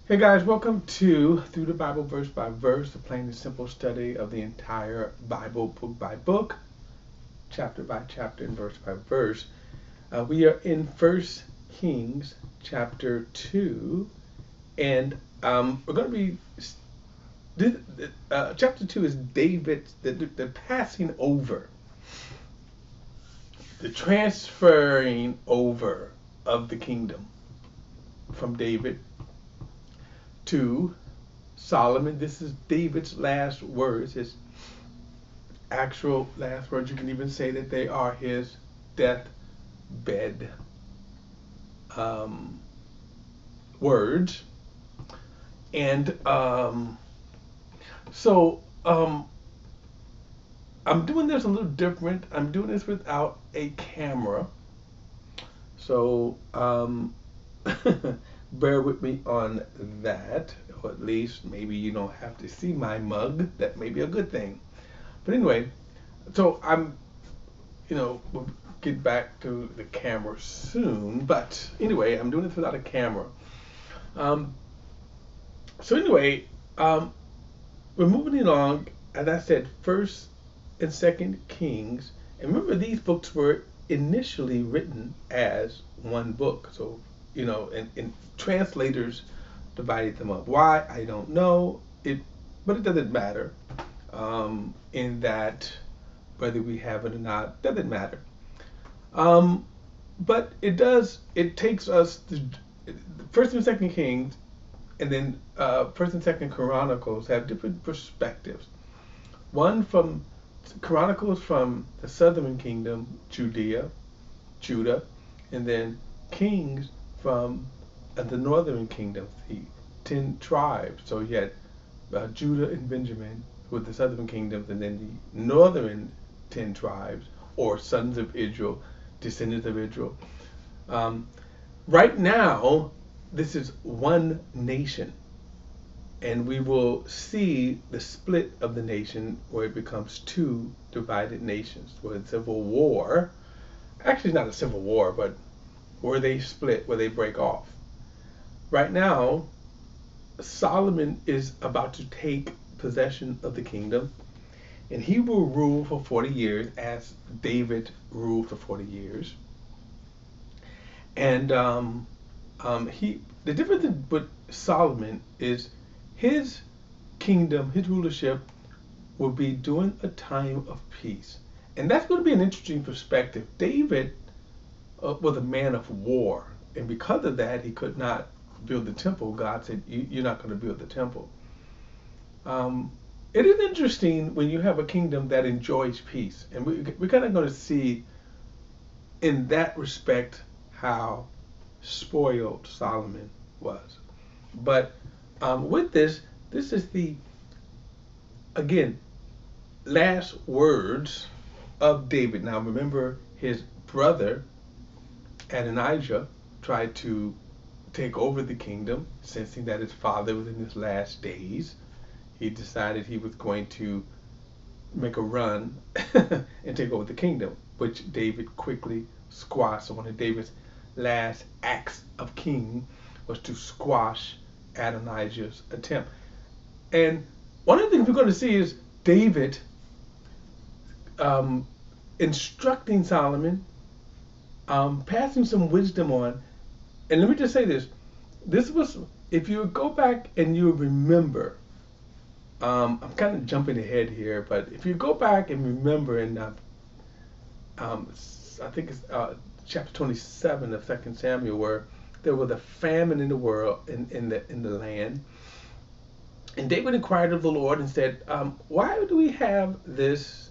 Hey guys, welcome to Through the Bible Verse by Verse, the plain and simple study of the entire Bible book by book, chapter by chapter, and verse by verse. We are in First Kings chapter 2, and we're going to be. Chapter 2 is David, the passing over, the transferring over of the kingdom from David to Solomon. This is David's last words, his actual last words. You can even say that they are his deathbed um, words. And so I'm doing this a little different. I'm doing this without a camera. So bear with me on that. Or at least maybe you don't have to see my mug. That may be a good thing. But anyway, so we'll get back to the camera soon. But anyway, I'm doing this without a camera. Um, so anyway, we're moving along. As I said, First and Second Kings. And remember, these books were initially written as one book. So and translators divided them up. Why, I don't know. But it doesn't matter. In that, whether we have it or not, doesn't matter. Um, but it does. It takes us to First and Second Kings, and then First and Second Chronicles have different perspectives. One from Chronicles from the southern kingdom, Judah, and then Kings from the northern kingdom, the 10 tribes. So you had Judah and Benjamin with the southern kingdoms, and then the northern 10 tribes, or sons of Israel, descendants of Israel. Um, right now, this is one nation, and we will see the split of the nation where it becomes two divided nations, where the civil war, actually not a civil war, but where they split, where they break off. Right now, Solomon is about to take possession of the kingdom, and he will rule for 40 years as David ruled for 40 years. And the difference with Solomon is his kingdom, his rulership will be during a time of peace. And that's going to be an interesting perspective. David was a man of war, and because of that, he could not build the temple. God said, "You're not going to build the temple." Um, it is interesting when you have a kingdom that enjoys peace, and we're kind of going to see in that respect how spoiled Solomon was. But with this is the, again, last words of David. Now remember, his brother Adonijah tried to take over the kingdom, sensing that his father was in his last days. He decided he was going to make a run and take over the kingdom, which David quickly squashed. So one of David's last acts of king was to squash Adonijah's attempt. And one of the things we're going to see is David um, instructing Solomon, passing some wisdom on. And let me just say this. This was, if you go back and you remember, I'm kind of jumping ahead here, but if you go back and remember in, I think it's chapter 27 of Second Samuel, where there was a famine in the world, in the land, and David inquired of the Lord and said, "Why do we have this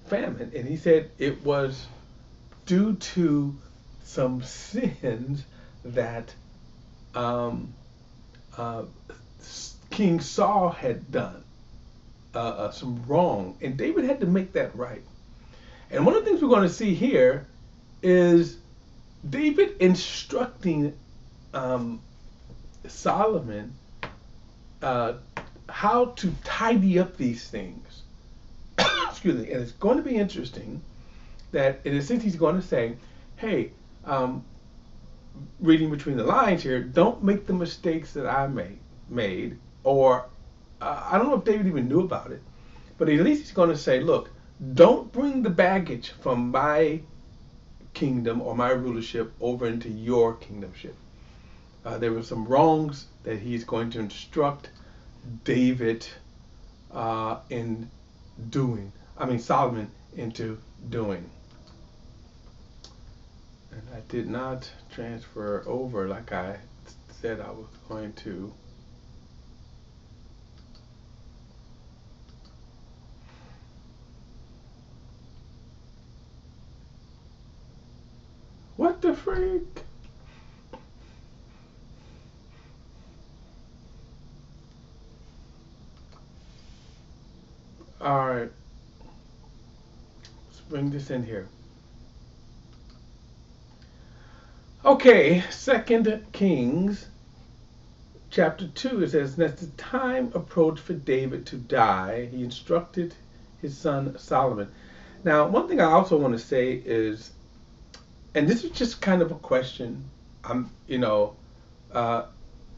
famine?" And he said it was due to some sins that um, uh, King Saul had done, some wrong, and David had to make that right. And one of the things we're going to see here is David instructing Solomon how to tidy up these things. Excuse me. And it's going to be interesting that in a sense he's going to say, "Hey, reading between the lines here, don't make the mistakes that I made, or I don't know if David even knew about it, but at least he's going to say, look, don't bring the baggage from my kingdom or my rulership over into your kingdomship. There were some wrongs that he's going to instruct David in doing. Solomon into doing. And I did not transfer over like I said I was going to. What the freak? All right. Let's bring this in here. Okay, 2 Kings chapter 2, it says, as the time approached for David to die, he instructed his son Solomon. Now, one thing I also want to say is, and this is just kind of a question, we're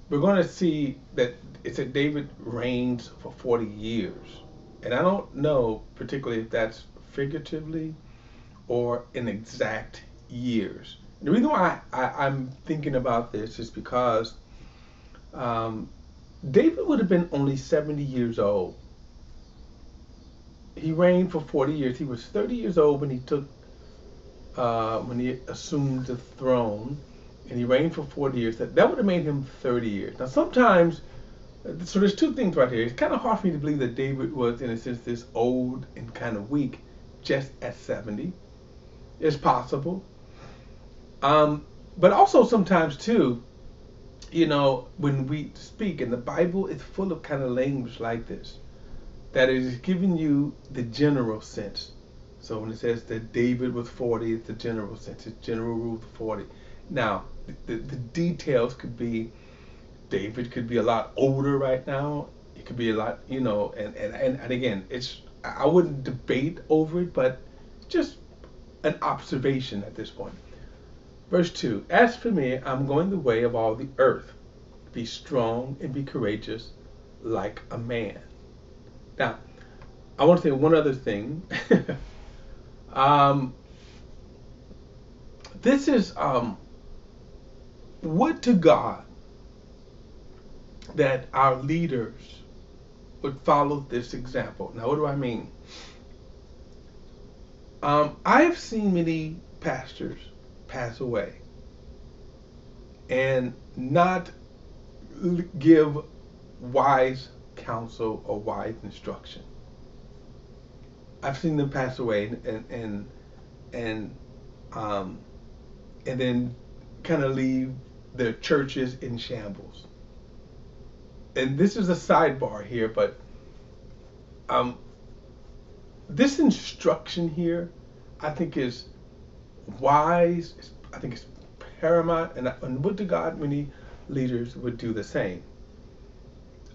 going to see that it said David reigns for 40 years. And I don't know particularly if that's figuratively or in exact years. The reason why I'm thinking about this is because David would have been only 70 years old. He reigned for 40 years. He was 30 years old when he assumed the throne, and he reigned for 40 years. That would have made him 30 years. Now, sometimes, so there's two things right here. It's kind of hard for me to believe that David was, in a sense, this old and kind of weak just at 70. It's possible. But also sometimes too, when we speak, and the Bible is full of kind of language like this, that it is giving you the general sense. So when it says that David was 40, it's the general sense. It's general rule of 40. Now, the details could be, David could be a lot older right now. It could be a lot, and again, I wouldn't debate over it, but just an observation at this point. Verse 2, as for me, I'm going the way of all the earth. Be strong and be courageous like a man. Now, I want to say one other thing. This is, would to God that our leaders would follow this example. Now, what do I mean? I have seen many pastors pass away and not give wise counsel or wise instruction. I've seen them pass away and then kind of leave their churches in shambles. And this is a sidebar here, but this instruction here, I think, is wise. I think it's paramount, and would to God many leaders would do the same.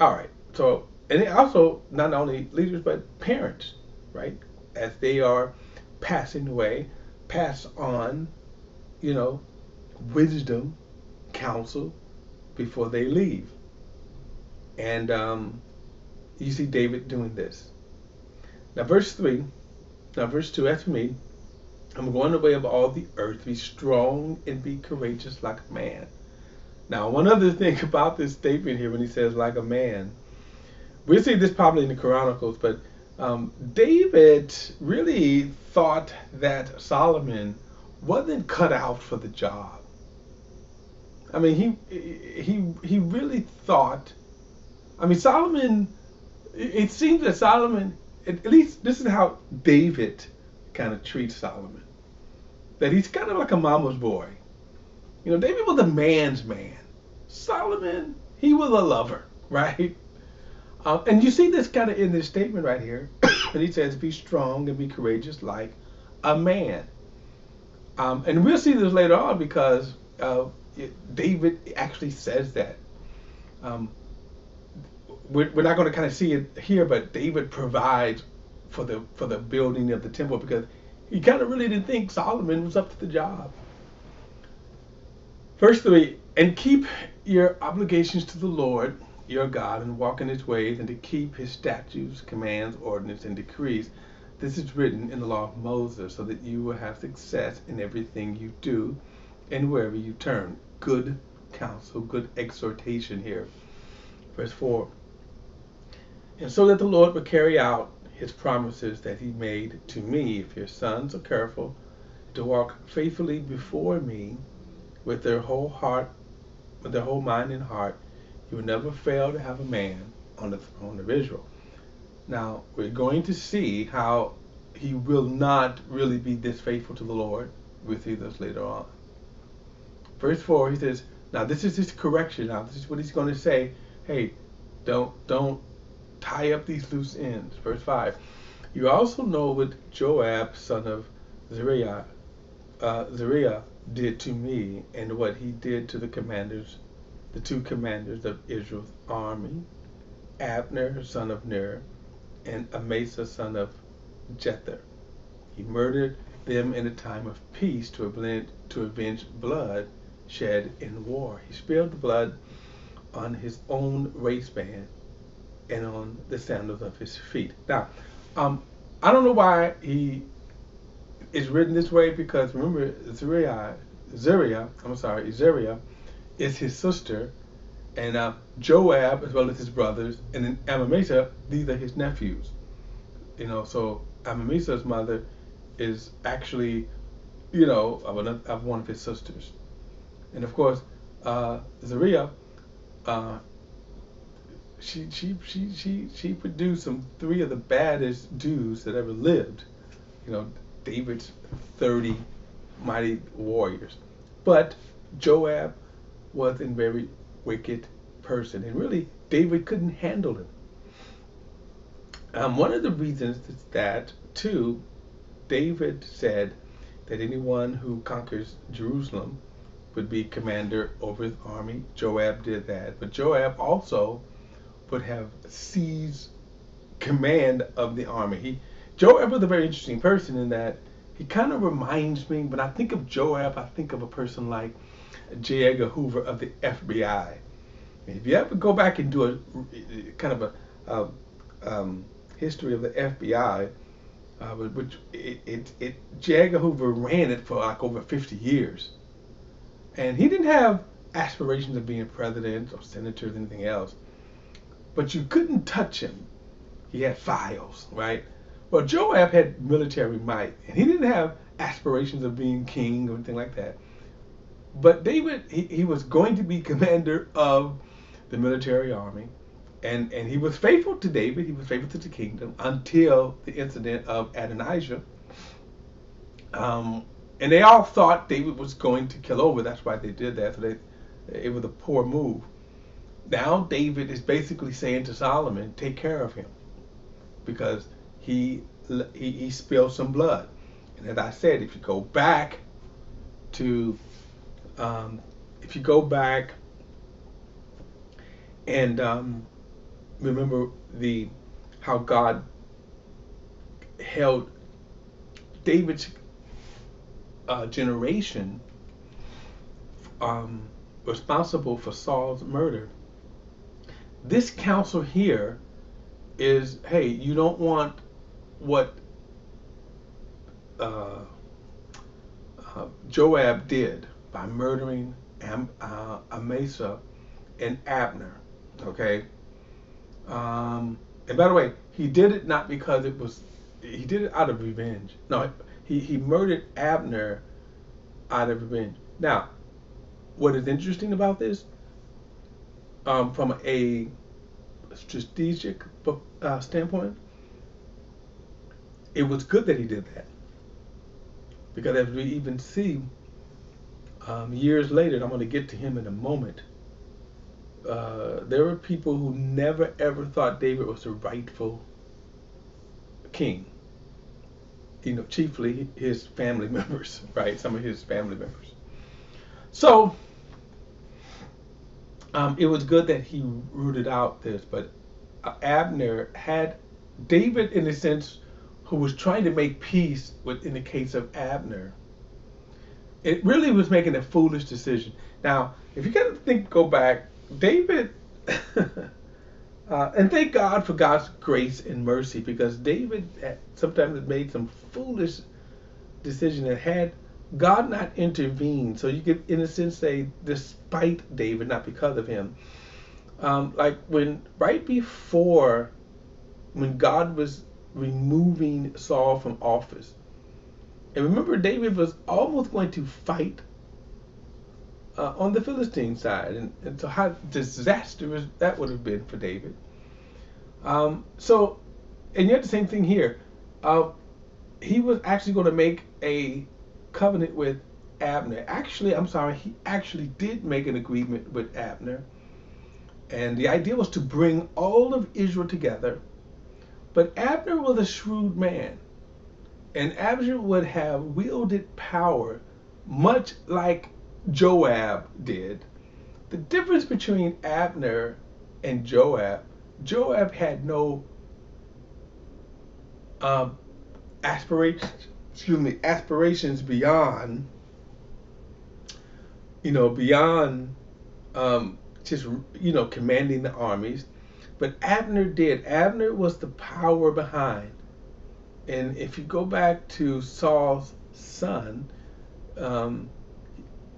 All right. So, and also not only leaders but parents, right? As they are passing away, pass on, wisdom, counsel before they leave. And you see David doing this. Now, verse 2, as for me, I'm going the way of all the earth, be strong and be courageous like a man. Now, one other thing about this statement here when he says like a man, we'll see this probably in the Chronicles, but David really thought that Solomon wasn't cut out for the job. I mean, he really thought, Solomon, it seems that Solomon, at least this is how David kind of treats Solomon, that he's kind of like a mama's boy. David was a man's man. Solomon, he was a lover, right? And you see this kind of in this statement right here. And he says, be strong and be courageous like a man. And we'll see this later on because David actually says that. We're not going to kind of see it here, but David provides for the building of the temple because he kind of really didn't think Solomon was up to the job. Verse 3, and keep your obligations to the Lord your God, and walk in his ways, and to keep his statutes, commands, ordinances, and decrees. This is written in the law of Moses, so that you will have success in everything you do and wherever you turn. Good counsel, good exhortation here. Verse 4, and so that the Lord will carry out his promises that he made to me, if your sons are careful to walk faithfully before me with their whole heart, with their whole mind and heart, you will never fail to have a man on the throne of Israel. Now, we're going to see how he will not really be this faithful to the Lord. We'll see this later on. Verse 4, he says, now this is his correction. Now, this is what he's going to say. Hey, don't tie up these loose ends. Verse 5, you also know what Joab, son of Zeruiah, did to me, and what he did to the two commanders of Israel's army, Abner, son of Ner, and Amasa, son of Jether. He murdered them in a time of peace to avenge blood shed in war. He spilled the blood on his own waistband and on the sandals of his feet. Now, I don't know why he is written this way, because remember, Zeruiah is his sister, and Joab, as well as his brothers, and then Amasa, these are his nephews. So Amasa's mother is actually, of one of his sisters. And of course, Zeruiah, she produced three of the baddest dudes that ever lived. David's 30 mighty warriors. But Joab was a very wicked person, and really David couldn't handle him. One of the reasons is that, too, David said that anyone who conquers Jerusalem would be commander over his army. Joab did that, but Joab also would have seized command of the army. Joab was a very interesting person in that he kind of reminds me, when I think of Joab, I think of a person like J. Edgar Hoover of the FBI. If you ever go back and do a kind of a history of the FBI, which J. Edgar Hoover ran it for like over 50 years. And he didn't have aspirations of being president or senator or anything else. But you couldn't touch him. He had files, right? Well, Joab had military might, and he didn't have aspirations of being king or anything like that. But David, he was going to be commander of the military army, and he was faithful to David. He was faithful to the kingdom until the incident of Adonijah. And they all thought David was going to kill over. That's why they did that. So it was a poor move. Now David is basically saying to Solomon, take care of him, because he spilled some blood. And as I said, if you go back and remember how God held David's generation responsible for Saul's murder. This counsel here is, hey, you don't want what Joab did by murdering Amasa and Abner. Okay. And by the way, he did it not because he did it out of revenge. No, he murdered Abner out of revenge. Now, what is interesting about this, from a strategic standpoint, it was good that he did that, because as we even see years later, and I'm going to get to him in a moment, there were people who never ever thought David was the rightful king. Chiefly his family members, right? Some of his family members. So it was good that he rooted out this, but Abner had David, in a sense, who was trying to make peace in the case of Abner. it really was making a foolish decision. Now, if you got to go back, David, and thank God for God's grace and mercy, because David sometimes had made some foolish decision that had God not intervened. So you could, in a sense, say despite David, not because of him. Like when right before when God was removing Saul from office, and remember David was almost going to fight on the Philistine side, and so how disastrous that would have been for David. So, and you have the same thing here. He was actually going to make a covenant with Abner. Actually, I'm sorry, he actually did make an agreement with Abner. And the idea was to bring all of Israel together. But Abner was a shrewd man. And Abner would have wielded power much like Joab did. The difference between Abner and Joab, Joab had no aspirations beyond, beyond just, commanding the armies. But Abner did. Abner was the power behind. And if you go back to Saul's son,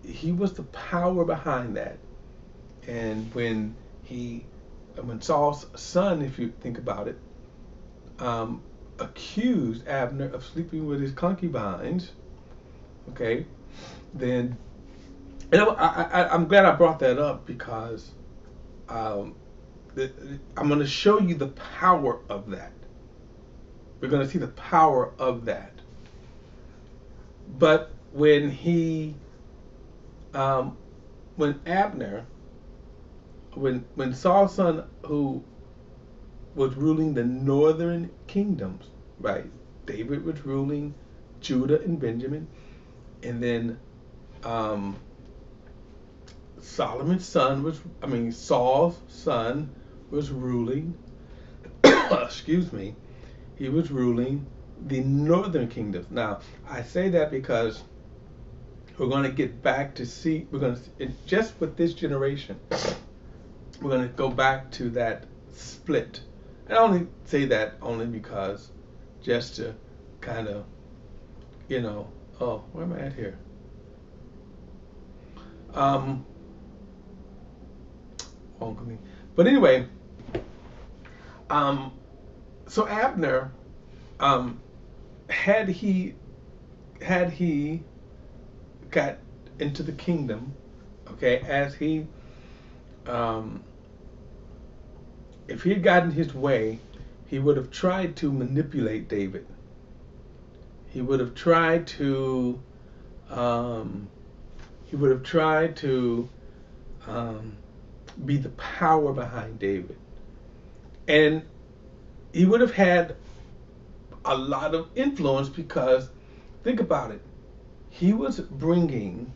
he was the power behind that. And when Saul's son, if you think about it, accused Abner of sleeping with his concubines, okay, then, and I'm glad I brought that up, because I'm going to show you the power of that. We're going to see the power of that. But when Saul's son, who was ruling the northern kingdoms, right? David was ruling Judah and Benjamin, and then Saul's son was ruling. Excuse me. He was ruling the northern kingdoms. Now, I say that because we're going to get back to see. Just with this generation, we're going to go back to that split. And I only say that only because just to kind of, where am I at here? But anyway, so Abner, had he got into the kingdom, okay, as he, if he had gotten his way, he would have tried to manipulate David. He would have tried to, be the power behind David. And he would have had a lot of influence, because think about it. He was bringing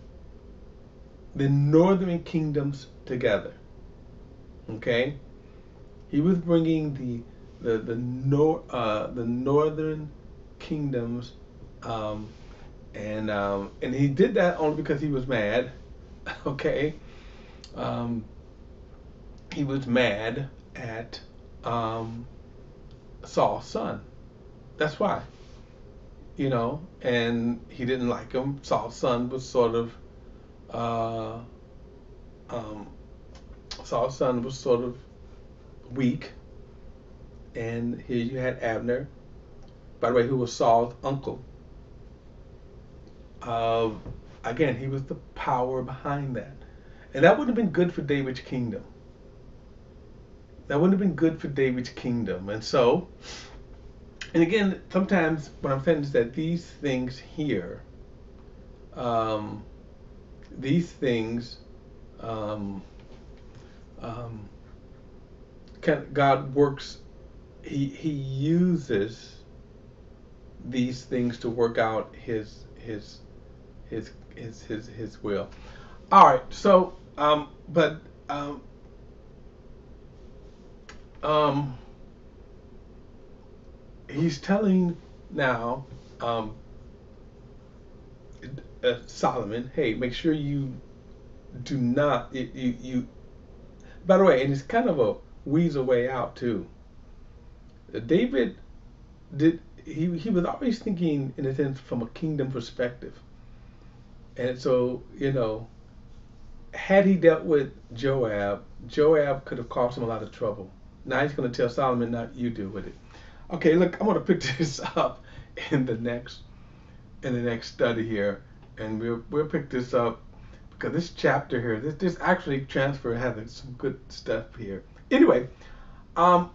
the northern kingdoms together. Okay? He was bringing the northern kingdoms, and he did that only because he was mad. Okay? He was mad at Saul's son. That's why. And he didn't like him. Saul's son was sort of weak. And here you had Abner, by the way, who was Saul's uncle. Again, he was the power behind that. And that would have been good for David's kingdom. And so, and again, sometimes what I'm saying is that these things here, God works. He uses these things to work out His will. All right. So, he's telling now, Solomon, hey, make sure you do not you. By the way, and it's kind of a weasel way out too. David did he was always thinking in a sense from a kingdom perspective, and so had he dealt with Joab, Joab could have caused him a lot of trouble. Now he's going to tell Solomon, "Not you deal with it." Okay, look, I'm going to pick this up in the next study here, and we'll pick this up because this chapter here, this actually transfer has some good stuff here. Anyway, um,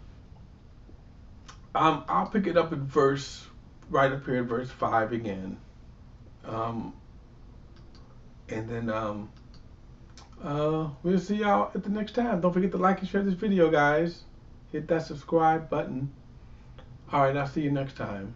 I'll pick it up in verse right up here in verse 5 again, um, and then we'll see y'all at the next time. Don't forget to like and share this video, guys. Hit that subscribe button. All right, I'll see you next time.